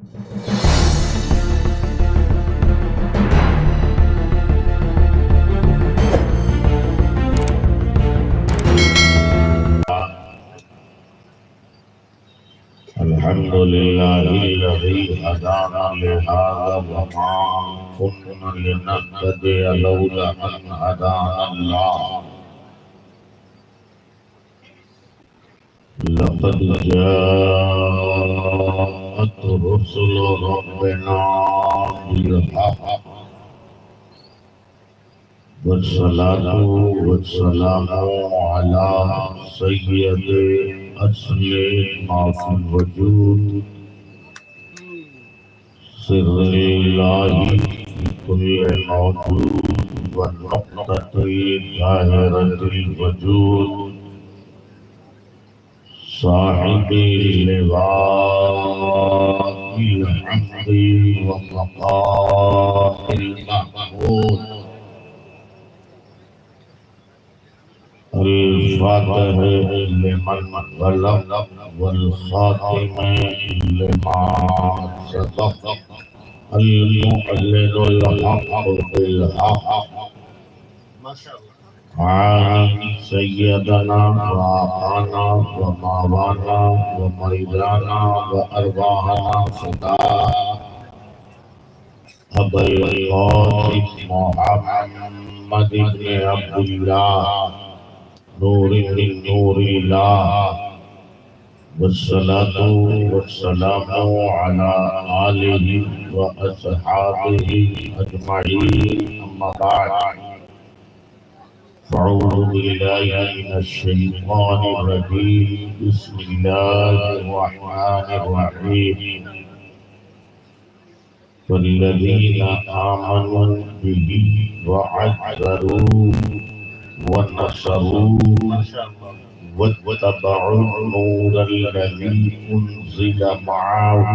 الحمد لله الذي هدانا لهذا وما كنا لنهتدي لولا أن هدانا الله لقد جاءت رسل ربنا بالحق والصلاة والسلام على سيد أصل ما في الوجود سر الله في كل موجود والنقطة ظاهرة الوجود صاحب اللواء الحمد والبقاء المحمود الفاتح لمن غلق والخاتم لما سبق المعلن الحق بالحق عن سيدنا وآقانا ومولانا ومريدانا وأرواحنا فداء أبا القاسم محمد بن عبد الله نور من نور الله والصلاة والسلام على آله وأصحابه أجمعين أما بعد فأعوذ بالله من الشيطان الرجيم بسم الله الرحمن الرحيم والذين آمنوا به وعزروه ونصروه واتبعوا النور الذي أنزل معه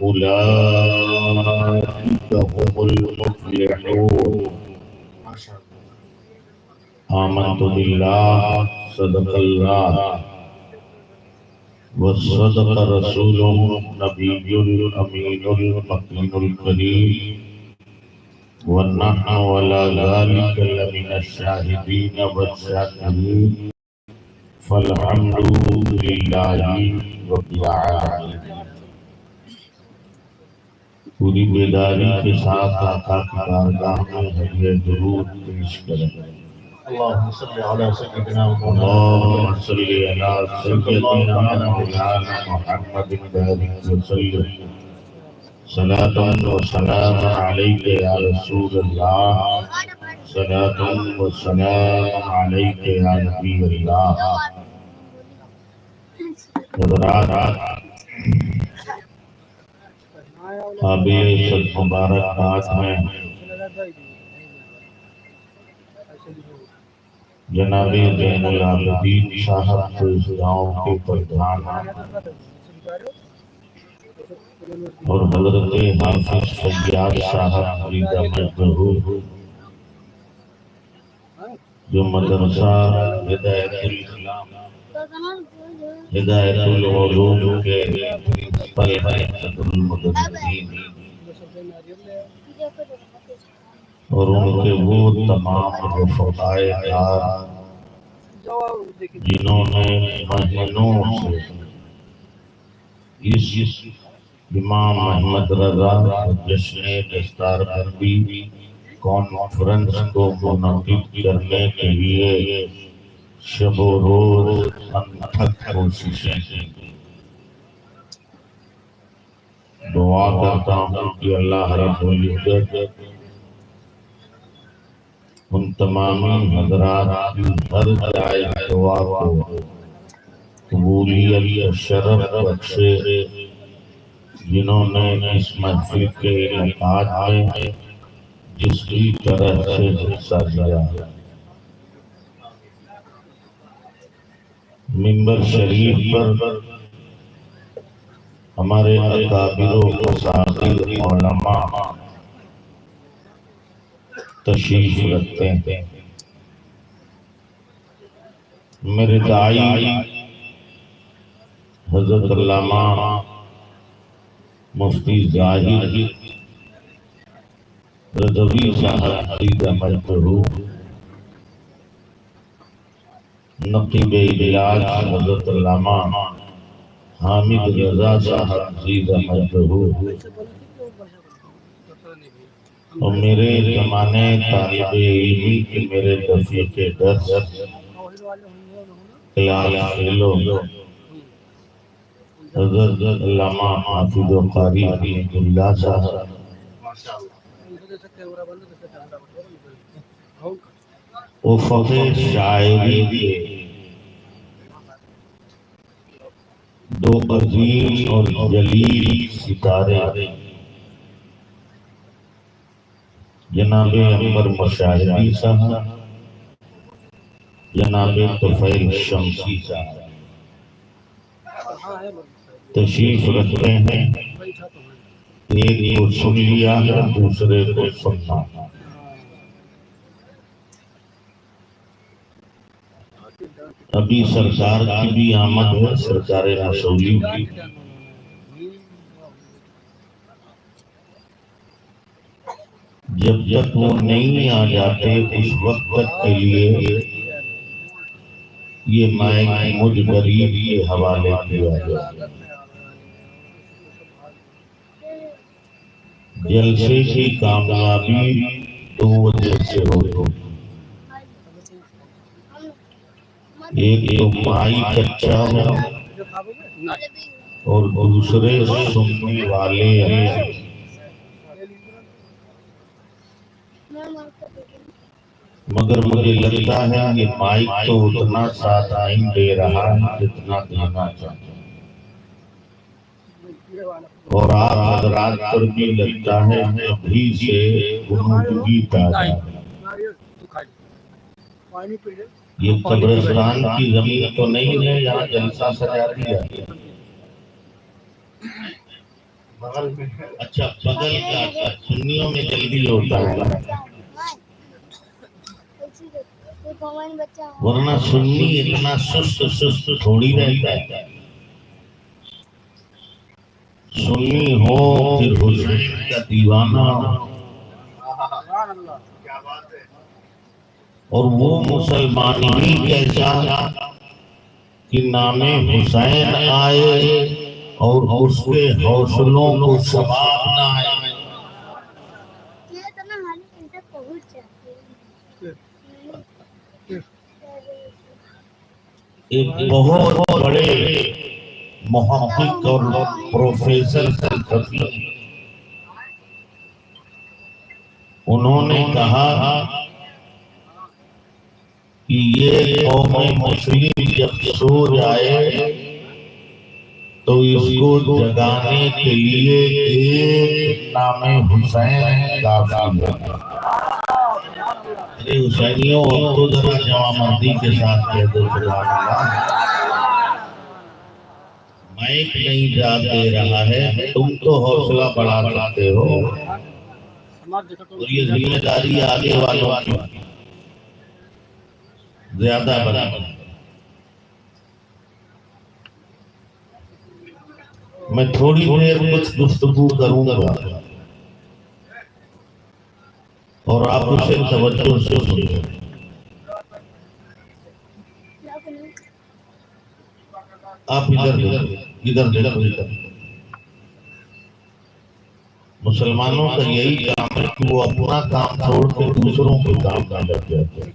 أولئك هم المفلحون آمنت بالله صدق الله وصدق رسوله النبي الأمين المكين الكريم ونحن على ذلك لمن الشاهدين والشاكرين فالحمد لله رب العالمين. پوری بیداری کے ساتھ آقا کی بارگاہ میں ہدیہ درود پیش کریں. اللهم صل على سيدنا اللهم صل على سيدنا مولانا محمد بارك وسلم صلاة وسلام عليك يا رسول الله صلاة وسلام عليك يا نبي الله. حضرات قابل صد مبارک بات میں جناب زین العابدین صاحب کو اس گاؤں کے پردھان اور حضرت حافظ فیاض صاحب مرید احمد ظہور جو مدرسہ ہدایت العلوم کے پرنسپل ہیں صدر المدرسین اور ان کے وہ تمام رفقائے کار جنہوں نے مہینوں سے اس امام احمد رضا جشن دستار بندی کانفرنس کو منعقد کرنے کے لیے شب و روز انتھک کوششیں کی. دعا کرتا ہوں کہ اللہ رب العزت ان تمام حضرات کی ہر جائے دعا کو قبولیت و شرف بخشے جنہوں نے اس محفل کے انعقاد میں جس کی طرح سے حصہ لیا. منبر شریف پر ہمارے اکابر و اساتذہ علماء تشریف رکھتے ہیں. میرے دائی حضرت علامہ مفتی ظاہر رضوی صاحب عقیدہ مجمع نقیب اجلاس حضرت علامہ حامد رضا صاحب عقیدہ مجمع اور میرے زمانے طالب علمی کے میرے دفعے کے درس کلاس فیلو حضرت علامہ حافظ و قاری حمید اللہ صاحب افق شاعری کے دو عظیم اور جلیل ستارے جناب عمر مشاہدی صاحب جناب طفیل شمسی صاحب تشریف رکھتے ہیں، ایک کو سن لیا ہے دوسرے کو سننا۔ ابھی سرکار کی بھی آمد ہے، سرکار مسولی کی۔ جب تک وہ نہیں آ جاتے اس وقت تک کے لیے یہ مائک مجھ غریب کے حوالے کیا گیا۔ جلسے کی کامیابی دو وجہ سے ہوتی، ایک تو مائک اچھا ہو اور دوسرے سننے والے ہیں۔ مگر مجھے لگتا ہے یہ مائک تو اتنا ساتھ نہیں دے رہا ہے جتنا دینا چاہتا ہے، اور آپ حضرات پر بھی لگتا ہے ابھی سے غنودگی تازہ۔ یہ قبرستان کی زمین تو نہیں ہے یہاں جلسہ سجا دیا؟ اچھا بغل کا سنیوں میں جلدی ہوتا ہے، ورنہ سنی اتنا سست تھوڑی رہتا ہے۔ سنی ہو پھر حسین کا دیوانہ اور وہ مسلمان ہی کیسا کہ نام حسین آئے اور اس کے حوصلوں کو ثواب نہ آئے۔ ایک بہت بڑے محقق اور پروفیسر سلفی انہوں نے کہا کہ یہ قوم مسلم جب سو جائے تو اس کو جگانے کے لیے ایک نام حسین کافی ہے۔ ارے حسینیوں اب تو ذرا جوان مردی کے ساتھ کہہ دو سبحان اللہ۔ مائک نہیں جا دے رہا ہے، تم تو حوصلہ بڑھا سکتے ہو، اور یہ ذمہ داری آگے والوں کی زیادہ بڑھا۔ میں تھوڑی دیر کچھ گفتگو کروں گا اور آپ اسے توجہ سے سنیں۔ آپ ادھر دیکھو۔ مسلمانوں کا یہی کام ہے کہ وہ اپنا کام چھوڑ کے دوسروں کے کام میں لگ جاتے ہیں،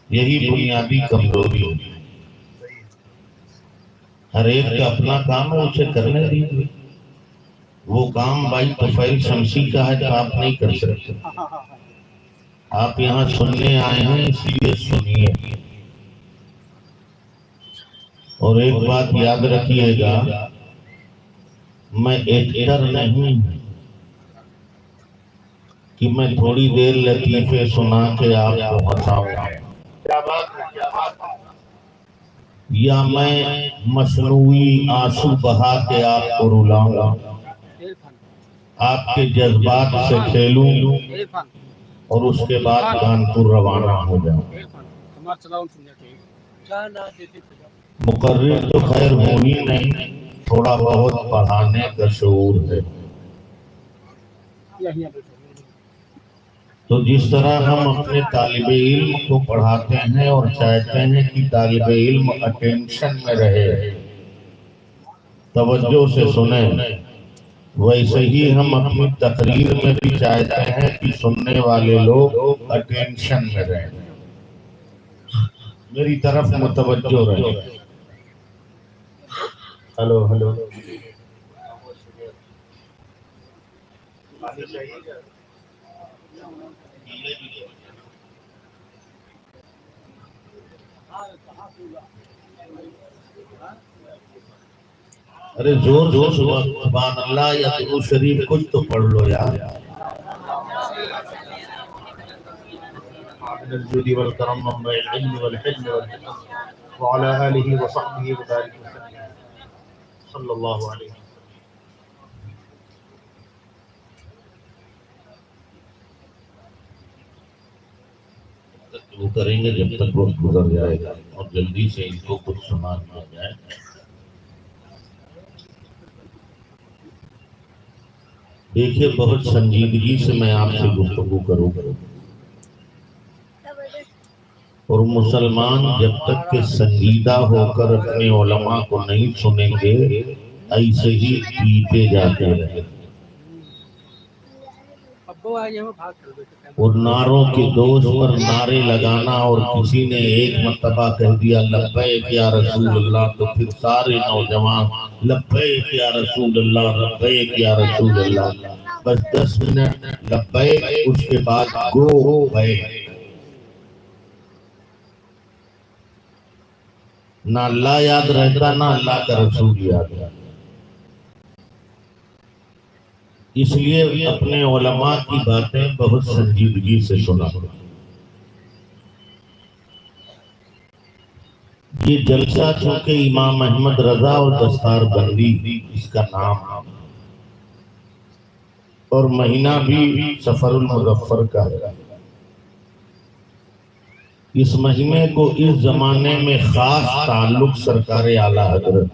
یہی بنیادی کمزوری ہوتی ہے۔ ہر ایک کا اپنا کام ہے، اسے کرنے دیجیے۔ وہ کام بھائی طفیل شمسی کا ہے تو آپ نہیں کر سکتے۔ آپ یہاں سننے آئے ہیں اس لیے سنیے، اور ایک بات یاد رکھیے گا، میں ایکٹر نہیں کہ میں تھوڑی دیر لطیفے سنا کے آپ کو ہنساؤں یا میں مصنوعی آنسو بہا کے آپ کو رلاؤں گا، آپ کے جذبات سے کھیلوں اور اس کے بعد کانپور روانہ ہو جاؤں۔ مقرر تو خیر ہو ہی نہیں، تھوڑا بہت پڑھانے کا شعور ہے۔ تو جس طرح ہم اپنے طالب علم کو پڑھاتے ہیں اور چاہتے ہیں کہ طالب علم اٹینشن میں رہے، توجہ سے سنیں، ویسے ہی ہم اپنی تقریر میں بھی چاہتے ہیں کہ سننے والے لوگ اٹینشن میں رہیں، میری طرف متوجہ رہیں۔ ہلو ہلو ارے زور زور سبحان اللہ یا درود شریف کچھ تو پڑھ لو یار۔ من الجود والكرم منبع العلم والحلم والحكم وعلى آله وصحبه وبارك وسلم صلی اللہ علیہ وسلم۔ وہ کریں گے جب تک وقت گزر جائے گا اور جلدی سے ان کو کچھ سنا دیا جائے۔ دیکھیے بہت سنجیدگی سے میں آپ سے گفتگو کروں گا، اور مسلمان جب تک کہ سنجیدہ ہو کر اپنے علماء کو نہیں سنیں گے ایسے ہی پیتے جاتے ہیں۔ اور نعروں کے دوست پر نعرے لگانا، اور کسی نے ایک مرتبہ کہہ دیا لبیک یا رسول اللہ تو پھر سارے نوجوان لبیک یا رسول اللہ لبیک یا رسول اللہ، بس 10 منٹ لبیک، اس کے بعد گو بیک۔ نہ اللہ یاد رہتا نہ اللہ کا رسول یاد رہتا۔ اس لیے اپنے علماء کی باتیں بہت سنجیدگی سے سنا۔ یہ جلسہ چونکہ امام احمد رضا اور دستار بندی اس کا نام، اور مہینہ بھی سفر المظفر کا ہے۔ اس مہینے کو اس زمانے میں خاص تعلق سرکار اعلیٰ حضرت۔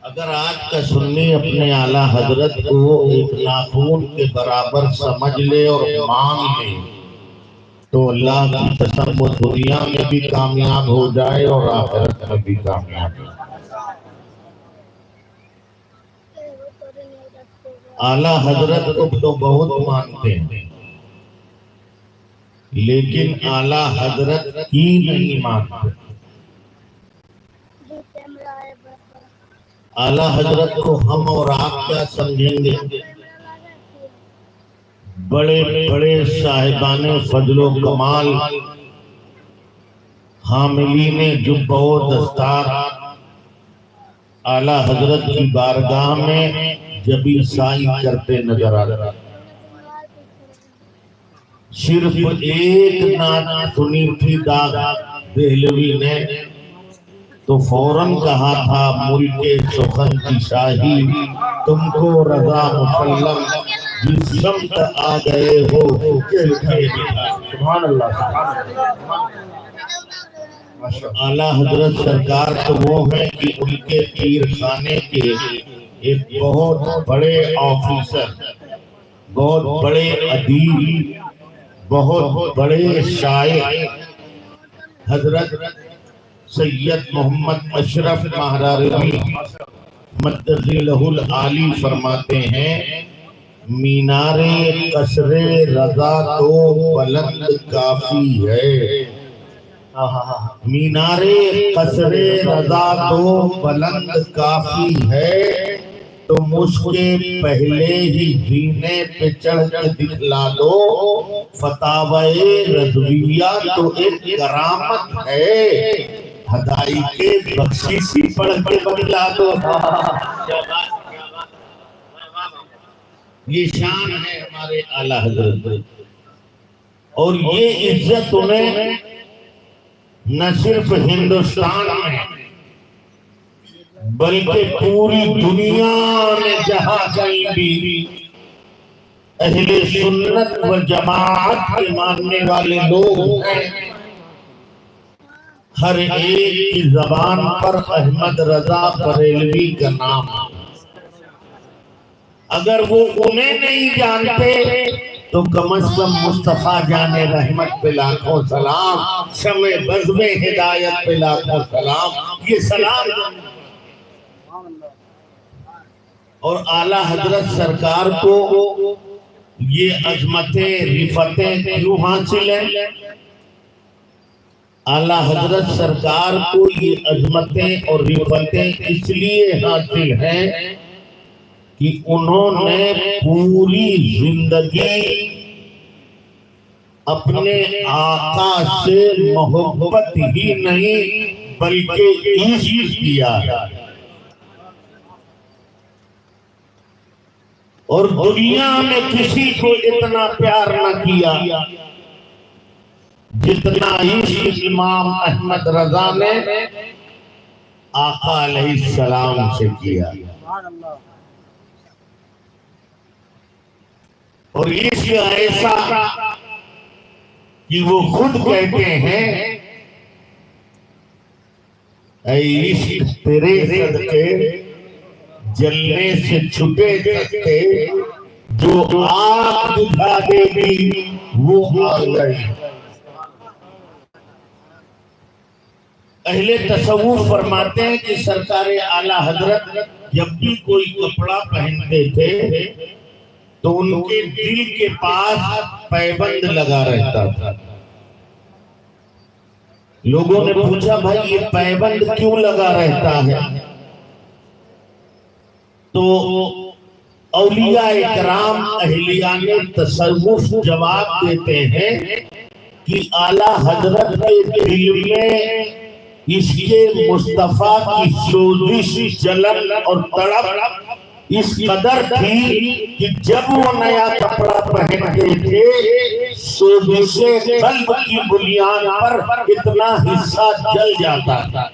اگر آج کا سنی اپنے اعلیٰ حضرت کو ایک ناخون کے برابر سمجھ لے اور مان لے تو اللہ کی قسم وہ دنیا میں بھی کامیاب ہو جائے اور آخرت میں بھی کامیاب ہو جائے۔ اعلیٰ حضرت کو تو بہت مانتے ہیں لیکن اعلیٰ حضرت کی نہیں مانتے۔ اعلیٰ حضرت کو ہم اور آپ کیا سمجھیں گے؟ بڑے بڑے صاحبان فضل و کمال، حاملین جب و دستار اعلیٰ حضرت کی بارگاہ میں جبی سائی کرتے نظر آتے۔ صرف ایک نعت سنی تھی دہلوی نے تو فوراً کہا تھا ملک سخن کی شاہی تم کو رضا مسلم، جس سمت آ گئے ہو سبحان اللہ۔ اعلیٰ حضرت سرکار تو وہ ہیں کہ ان کے پیر خانے کے ایک بہت بڑے آفیسر، بہت بڑے ادیب، بہت بڑے شاعر حضرت سید محمد اشرف مہراروی مدذی لہ العالی فرماتے ہیں مینار قصر رضا تو بلند کافی ہے، مینار قصر رضا تو بلند کافی ہے، تم اس کے پہلے ہی زینے پہ چڑھ کے دکھلا دو، فتاوی رضویہ تو ایک کرامت ہے، ہدائی کے بخشیشی پڑھ کے بتلا دو۔ یہ شان ہے ہمارے اعلیٰ حضرت، اور یہ عزت انہیں نہ صرف ہندوستان میں بلکہ پوری دنیا میں جہاں کہیں بھی اہل سنت و جماعت کے ماننے والے لوگ ہیں، ہر ایک کی زبان پر احمد رضا بریلوی کا نام، اگر وہ انہیں نہیں جانتے تو کم از کم مصطفیٰ جان رحمت پہ لاکھوں سلام، شمع بزم ہدایت پہ لاکھوں سلام، یہ سلام۔ اور اعلیٰ حضرت سرکار کو یہ عظمتیں رفتیں کیوں حاصل ہیں؟ اعلیٰ حضرت سرکار کو یہ عظمتیں اور رفتیں اس لیے حاصل ہیں کہ انہوں نے پوری زندگی اپنے آقا سے محبت ہی نہیں بلکہ عشق کیا ہے، اور دنیا میں کسی کو اتنا پیار نہ کیا جتنا عشق امام احمد رضا نے آقا علیہ السلام سے کیا۔ اور عشق ایسا کہ وہ خود کہتے ہیں اے عشق تیرے صدقے جلنے سے چھٹے سکتے، جو آگ بجھا دے گی وہ آگ گئی۔ اہل تصوف فرماتے ہیں کہ سرکار اعلیٰ حضرت جب بھی کوئی کپڑا پہنتے تھے تو ان کے دل کے پاس پیبند لگا رہتا تھا۔ لوگوں نے پوچھا بھائی یہ پیبند کیوں لگا رہتا ہے؟ تو اولیاء اکرام اہلیان تصوف جواب دیتے ہیں کہ اعلیٰ حضرت کے دل میں اس کے مصطفیٰ کی سوزش، جلن اور تڑپ اس قدر تھی کہ جب وہ نیا کپڑا پہنتے تھے سوزش قلب کی بنیاد پر اتنا حصہ جل جاتا تھا۔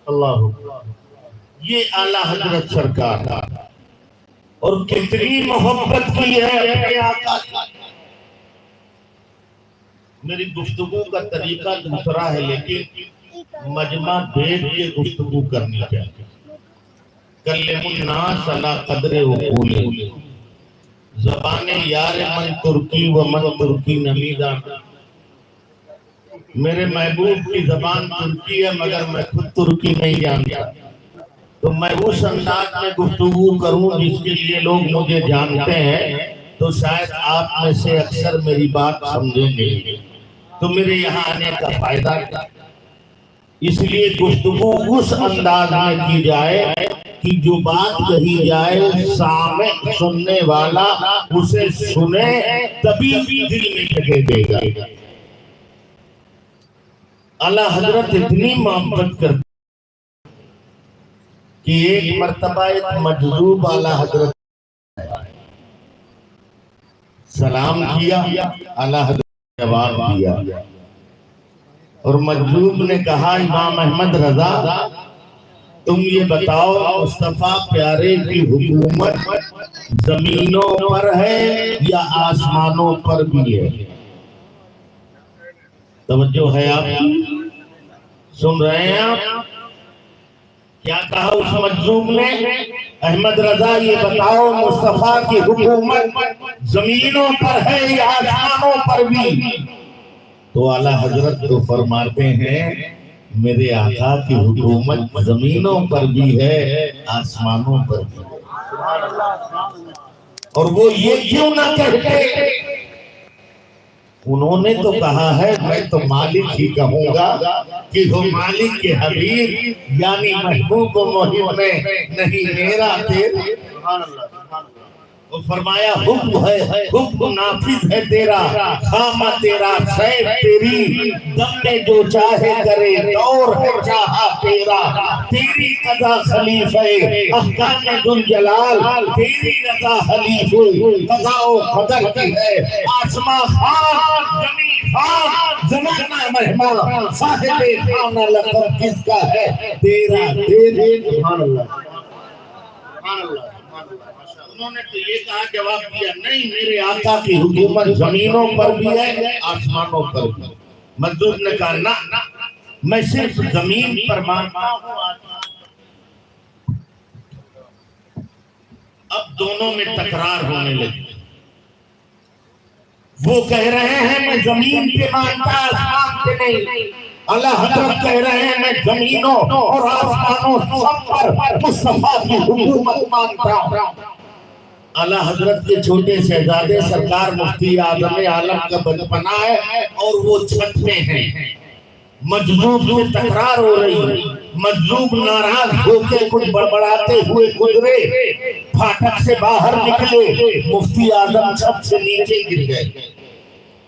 اللہ، یہ اعلیٰ حضرت سرکار اور کتنی محبت کی ہے اپنے آقا کی۔ میری گفتگو کا طریقہ دوسرا ہے لیکن مجمع دیکھ کے گفتگو کرنی چاہیے۔ کلم الناس علی قدر عقول، زبان یار من ترکی و من ترکی نمیدہ۔ میرے محبوب کی زبان ترکی ہے مگر میں خود ترکی نہیں جانتا، تو میں اس انداز میں گفتگو کروں جس کے لیے لوگ مجھے جانتے ہیں تو شاید آپ میں سے اکثر میری بات سمجھیں گے، تو میرے یہاں آنے کا فائدہ تھا۔ اس لیے گفتگو اس انداز میں کی جائے کہ جو بات کہی جائے سامع سننے والا اسے سنے تبھی دل میں جگہ دے گا۔ اعلیٰ حضرت اتنی محبت کرتے کہ ایک مرتبہ ایک مجذوب اعلیٰ حضرت سلام کیا، اعلیٰ حضرت جواب دیا، اور مجذوب نے کہا امام احمد رضا تم یہ بتاؤ مصطفیٰ پیارے کی حکومت زمینوں پر ہے یا آسمانوں پر بھی ہے؟ توجہ ہے آپ سن رہے ہیں آپ؟ کیا کہا اس مجذوب نے؟ احمد رضا یہ بتاؤ مصطفیٰ کی حکومت زمینوں پر ہے یا آسمانوں پر بھی؟ تو اعلیٰ حضرت تو فرماتے ہیں میرے آقا کی حکومت زمینوں پر بھی ہے آسمانوں پر بھی ہے۔ اور وہ یہ کیوں نہ کہتے؟ انہوں نے تو کہا ہے میں تو مالک ہی کہوں گا کہ وہ مالک کے حبیب یعنی محبوب و محب میں نہیں میرا تیرا۔ وہ فرمایا حکم ہے، حکم نافذ ہے تیرا، خامہ تیرا سیف تیری، دم میں جو چاہے کرے دور ہے چاہا تیرا، تیری قضا خلیف ہے احکام ذوالجلال، تیری رضا حلیف قضا و قدر کی ہے، آسمان خان زمین خان زمانہ مہمان، صاحب خانہ لقب کس کا ہے تیرا تیرے۔ سبحان اللہ سبحان اللہ۔ انہوں نے تو یہ کہا جواب دیا نہیں میرے آقا کی حکومت زمینوں پر بھی ہے آسمانوں پر بھی۔ مجذوب نے کہا نہ میں صرف زمین پر مانتا ہوں. اب دونوں میں تکرار ہونے لگی. وہ کہہ رہے ہیں میں زمین پہ مانتا آسمان پہ نہیں. اعلیٰ حضرت کہہ رہے ہیں میں زمینوں اور آسمانوں سب پر مصطفیٰ کی حکومت مانتا ہوں. اعلیٰ حضرت کے چھوٹے شہزادے سرکار مفتی اعظم عالم کا بچپنا ہے اور وہ چھت میں ہیں. مجذوب سے تکرار ہو رہی ہے. مجذوب ناراض ہو کے کچھ بڑبڑاتے ہوئے گزرے, پھاٹک سے باہر نکلے, مفتی اعظم چھت سے نیچے گر گئے.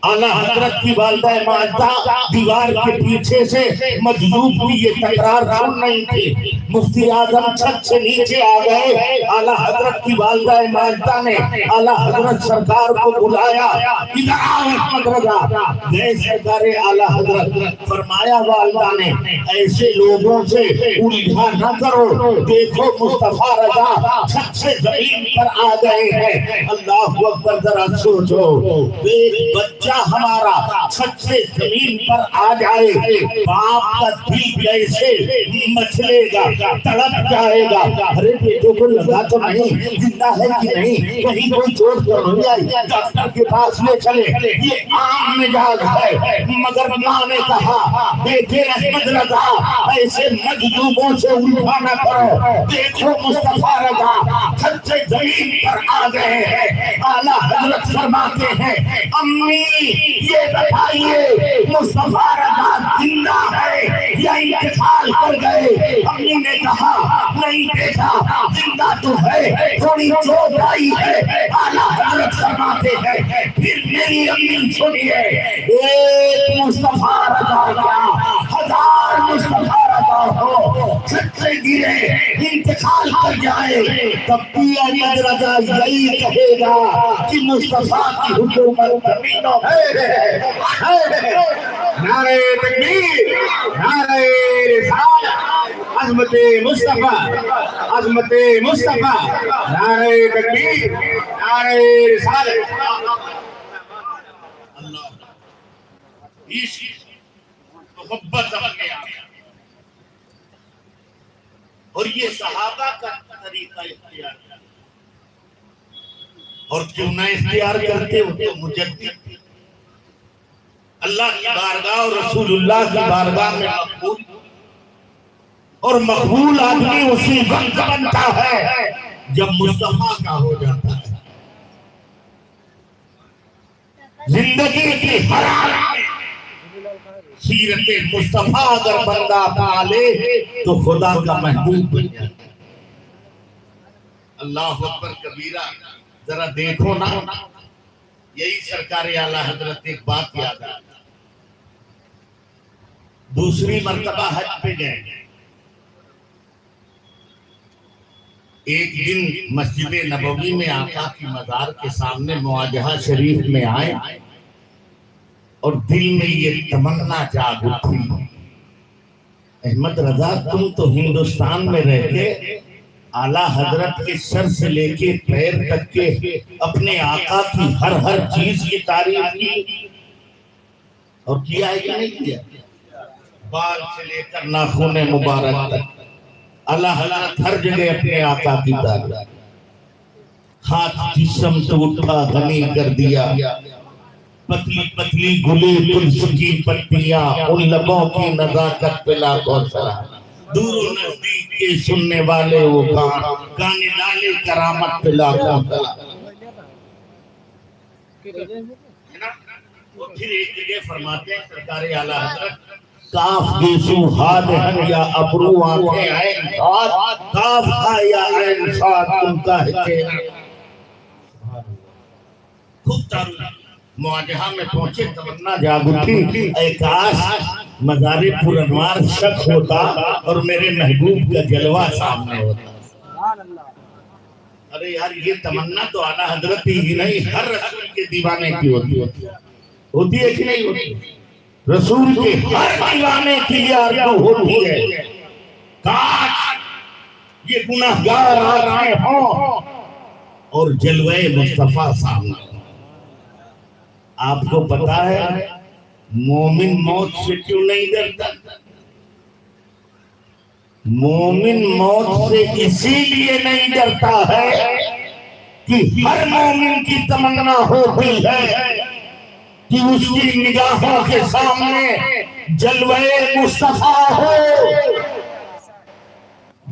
اعلیٰ حضرت کی والدہ ماجدہ دیوار کے پیچھے سے مجذوب کی یہ تکرار سن رہی تھی. مفتی اعظم چھت سے نیچے آ گئے. اعلیٰ حضرت کی والدہ ماجدہ نے اعلیٰ حضرت سرکار کو بلایا. ادھر آؤ احمد رضا. گئے سرکار اعلیٰ حضرت. فرمایا والدہ نے ایسے لوگوں سے الجھا نہ کرو, دیکھو مصطفیٰ رضا چھت سے زمین پر آ گئے ہیں. اللہ اکبر. ذرا سوچو, ایک بچہ ہمارا چھت سے زمین پر آ جائے, باپ کا دل کیسے مچلے گا, تڑپ جائے گا. ارے بیٹے کو لگا تو نہیں زندہ ہے کہ نہیں, کہیں کوئی چوٹ تو نہیں آئی, ڈاکٹر کے پاس لے چلے. یہ عام مزاج ہے. مگر ماں نے کہا بیٹے احمد رضا ایسے مجذوبوں سے الجھا نہ کرو, دیکھو مصطفیٰ رضا چھت سے زمین پر آ گئے ہیں. اعلیٰ حضرت فرماتے ہیں امی یہ بتائیے مصطفیٰ رضا زندہ ہے یا انتقال کر گئے؟ امی نے کہا نہیں بیٹا زندہ تو ہے, تھوڑی چوٹ آئی ہے. اعلیٰ حضرت فرماتے ہیں پھر میری امی سنیے, ایک مصطفیٰ رضا کا 1000 مصطفیٰ رضا ہو چھت سے گرے انتقال کر جائے, تب بھی احمد رضا یہی کہے گا کہ مصطفیٰ کی حکومت زمینوں ہے. نعرہ تکبیر, نعرہ رسالت, عظمت مصطفیٰ, عظمت مصطفیٰ, نعرہ تکبیر, نعرہ رسالت. اللہ محبت اپنے آیا. اور یہ صحابہ کا طریقہ اختیار کیا, اور کیوں نہ اختیار کرتے ہو تو مجدد اللہ کی بارگاہ اور رسول اللہ کی بارگاہ میں مقبول اور مقبول آدمی اسی وقت بنتا ہے جب مصطفیٰ کا ہو جاتا ہے. زندگی کی ہر حال سیرت مصطفیٰ اگر بندہ پالے تو خدا کا محبوب بن جاتا ہے. اللہ اکبر کبیرہ. ذرا دیکھو نا, یہی سرکار اعلیٰ حضرت ایک بات یاد آ, دوسری مرتبہ حج پہ گئے. ایک دن مسجد نبوی میں آقا کی مزار کے سامنے مواجہہ شریف میں آئے اور دل میں یہ تمنا جاگ اٹھی, احمد رضا تم تو ہندوستان میں رہ کے اعلیٰ حضرت کے سر سے لے کے پیر تک کے اپنے آقا کی ہر چیز کی تعریف کی, اور کیا ہے کہ نہیں کیا؟ بال سے لے کر ناخن مبارک تک اعلیٰ حضرت ہر جگہ اپنے آقا کی تعریف. ہاتھ جسم تو اٹھا غنی کر دیا, پتلی پتلی گلی تلس کی پتیاں, ان لبوں کی نزاکت پہ لاکھوں سلام. دور و نزدیک کے سننے والے وہ گانے لالے کرامت پہ لاکھوں سلام. اور پھر ایک جگہ فرماتے ہیں سرکار اعلیٰ حضرت کاف گیسو ہاد ہن یا ابرو آنکھیں عین ساتھ, کاف ہا یا عین ساتھ ان کا ہے چہرہ. خود تارو مواجہہ میں پہنچے تمنا جاگ اٹھی, اے کاش مزار پر انوار شک ہوتا اور میرے محبوب کا جلوہ سامنے ہوتا. ارے یار یہ تمنا تو اعلیٰ حضرت ہی نہیں ہر رسول کے دیوانے کی ہوتی ہے کہ نہیں ہوتی؟ رسول کے ہر دیوانے کی آرزو ہوتی ہے کاش یہ گناہگار آنکھیں ہوں اور جلوہ مصطفیٰ سامنے. آپ کو پتا ہے مومن موت سے کیوں نہیں ڈرتا؟ مومن موت سے اسی لیے نہیں ڈرتا ہے کہ ہر مومن کی تمنا ہوتی ہے کہ اس کی نگاہوں کے سامنے جلوہ مصطفیٰ ہو،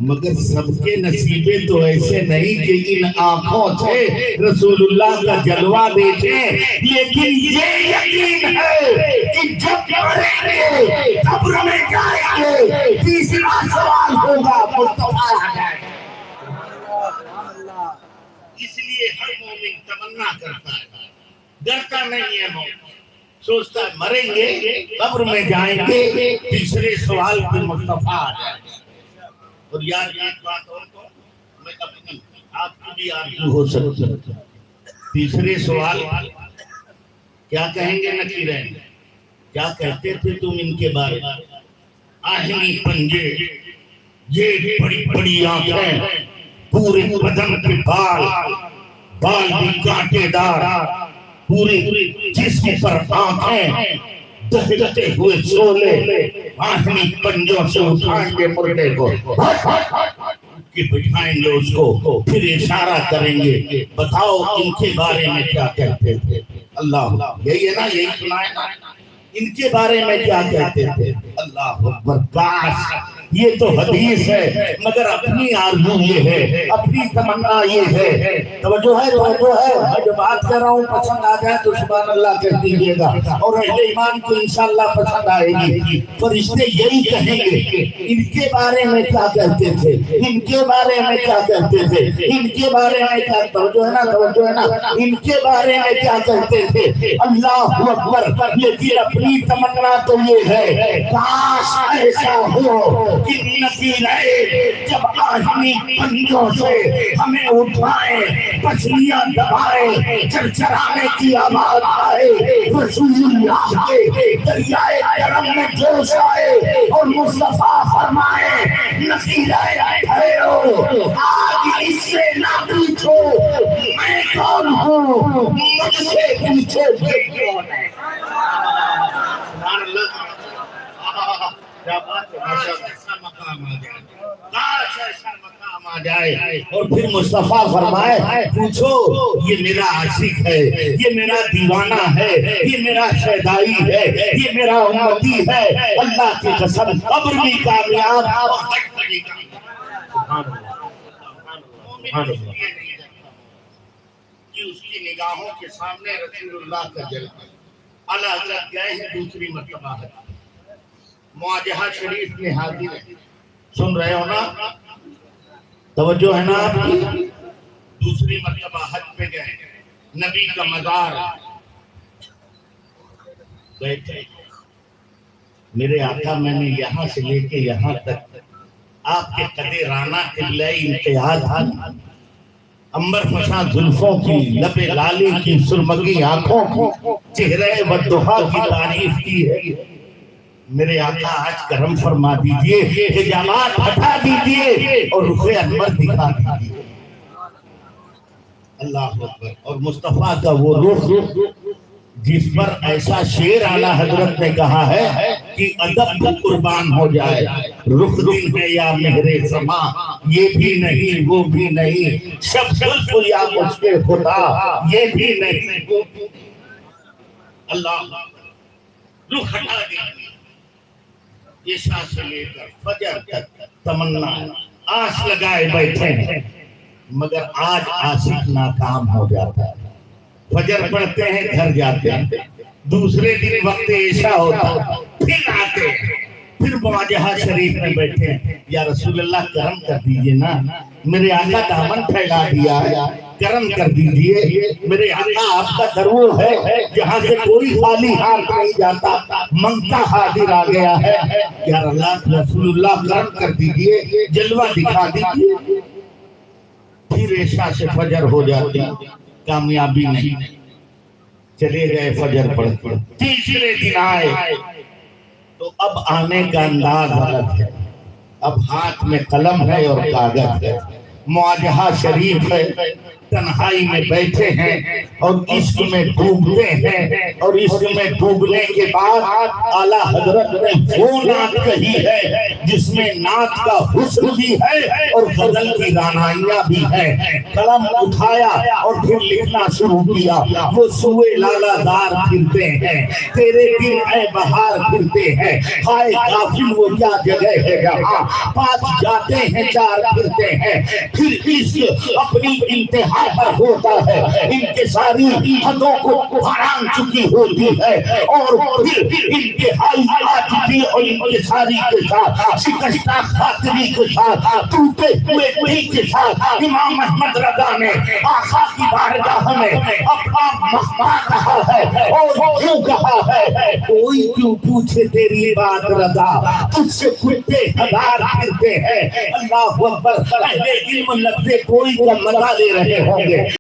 مگر سب کے نصیبے تو ایسے نہیں کہ ان آنکھوں سے رسول اللہ کا جلوہ دیکھیں، لیکن یہ یقین ہے کہ جب مریں گے قبر میں جائیں گے تیسرا سوال ہوگا مصطفیٰ آ جائے گا۔ اس لیے ہر مومن تمنا کرتا ہے، ڈرتا نہیں ہے مومن، سوچتا ہے مریں گے قبر میں جائیں گے تیسرے سوال پہ مصطفیٰ آ جائے گا۔ اور یار ایک بات اور تو میں اپنی آپ کی بھی آرزو ہو سکتی ہے، تیسرے سوال کیا کہیں گے نکیرین؟ کیا کہتے تھے تم ان کے بارے میں؟ آہنی پنجے، یہ بڑی بڑی آنکھیں، پورے بدن کے بال بھی کانٹے دار، پورے جسم پر آنکھیں، دہکتے ہوئے شعلے، آہنی پنجوں سے اٹھائیں گے مردے کو، کہ بٹھائیں گے اس کو، پھر اشارہ کریں گے، بتاؤ ان کے بارے میں کیا کہتے تھے؟ اللہ، یہی ہے نا، یہی سنائے نا، ان کے بارے میں کیا کہتے تھے؟ اللہ اکبر، کاش یہ تو حدیث ہے، مگر اپنی آرزو یہ ہے، اپنی تمنا یہ ہے۔ توجہ ہے، توجہ ہے، میں جو بات کر رہا ہوں پسند آ جائے تو سبحان اللہ کہہ دیجئے گا، اور اہل ایمان کو انشاءاللہ پسند آئے گی۔ فرشتے یہی کہیں گے، ان کے بارے میں کیا کہتے تھے، ان کے بارے میں کیا کہتے تھے، ان کے بارے میں کیا، توجہ ہے نا، توجہ ہے نا، ان کے بارے میں کیا کہتے تھے؟ اللہ اکبر، لیکن اپنی تمنا تو یہ ہے، کاش ایسا ہو کہ نصیرے جب آہنی پنجوں سے ہمیں اٹھائیں، پسلیاں دبائیں، چرچرانے کی آواز آئے، رسول اللہ کے دریائے کرم میں جوش آئے اور مصطفیٰ فرمائے نصیرے ٹھہرو، آج اس سے نہ پوچھو میں کون ہوں، مجھ سے پوچھو یہ کون ہے۔ سبحان اللہ، کیا بات ہے، ایسا مقام آ جائے، کاش ایسا مقام آ جائے، اور پھر مصطفیٰ فرمائے پوچھو یہ میرا عاشق ہے، یہ میرا دیوانہ ہے، یہ میرا شیدائی ہے، یہ میرا امتی ہے، اللہ کی قسم قبر بھی کامیاب اور حج بھی کامیاب۔ سبحان اللہ، کہ اس کی نگاہوں کے سامنے رسول اللہ کا جلوہ۔ اعلیٰ حضرت گئے ہیں دوسری مرتبہ ہے، مواجہہ شریف میں حاضر ہے، سن رہے ہو نا، توجہ ہے نا آپ کی؟ دوسری مرتبہ حج پہ گئے، نبی کا مزار بیٹھے، میرے آقا میں نے یہاں سے لے کے یہاں تک آپ کے قد رانہ قبلہ امتیاز تھی، امبر فشاں زلفوں کی، لب لالی کی، سرمگی آنکھوں کی، چہرے والضحا کی تعریف کی ہے۔ میرے آقا آج کرم فرما دیجئے، حجامات ہٹا دیجئے اور رخ انور دکھا دیجئے۔ اللہ اکبر، اور مصطفیٰ کا وہ رخ جس پر ایسا شعر اعلیٰ حضرت نے کہا ہے کہ ادب کو قربان ہو جائے، رخ دن ہے یا مہر سما، یہ بھی نہیں وہ بھی نہیں، شب زلف یا مجھ کے خدا، یہ بھی نہیں وہ بھی نہیں۔ اللہ رخ ہٹا دیجئے، عشاء سے لے کر فجر تک تمنا آس لگائے بیٹھے ہیں، مگر آج عاشق ناکام ہو جاتا ہے۔ فجر پڑھتے ہیں گھر جاتے ہیں، دوسرے دن وقت عشاء ہوتا پھر آتے ہیں، پھر مواجہہ شریف میں بیٹھے ہیں، یا رسول اللہ کرم کر دیجئے نا، میرے آقا دامن پھیلا دیا ہے، کرم کر دیجئے، میرے آقا آپ کا در وہ ہے جہاں سے کوئی خالی ہاتھ نہیں جاتا، منگتا حاضر آ گیا ہے، یا اللہ رسول اللہ کرم کر دیجئے، جلوہ دکھا دیجئے۔ پھر عشاء سے فجر ہو جاتی، کامیابی نہیں، چلے گئے فجر پڑھ کے، تیسرے دن آئے تو اب آنے کا انداز الگ ہے، اب ہاتھ میں قلم ہے اور کاغذ ہے، مواجہہ شریف ہے، تنہائی میں بیٹھے ہیں اور عشق میں ڈوبتے ہیں، اور عشق میں ڈوبنے کے بعد اعلیٰ حضرت نے وہ نعت کہی ہے جس میں نعت کا حسن بھی ہے اور غزل کی رانائیاں بھی ہے۔ قلم اٹھایا اور پھر لکھنا شروع کیا، وہ سوئے لالا دار پھرتے ہیں، تیرے دن اے بہار پھرتے ہیں، ہائے غافل وہ کیا جگہ ہے جہاں پاس جاتے ہیں چار پھرتے ہیں۔ پھر عشق اپنی انتہا پر ہوتا ہے، انکساری حدوں کو پھاڑ چکی ہوتی ہے، اور پھر انتہائی عاجزی اور انکساری کے ساتھ، شکستہ خاطری کے ساتھ، ٹوٹے ہوئے دل کے ساتھ امام احمد رضا نے آقا کی بارگاہ میں اپنا مخمہ کہا ہے اور کیوں کہا ہے، کوئی کیوں پوچھے تیری بات رضا، تجھ سے کتے ہزار پھرتے ہیں۔ اللہ اکبر، اہل علم لفظ کوئی کا مزہ لے رہے ہوں گے۔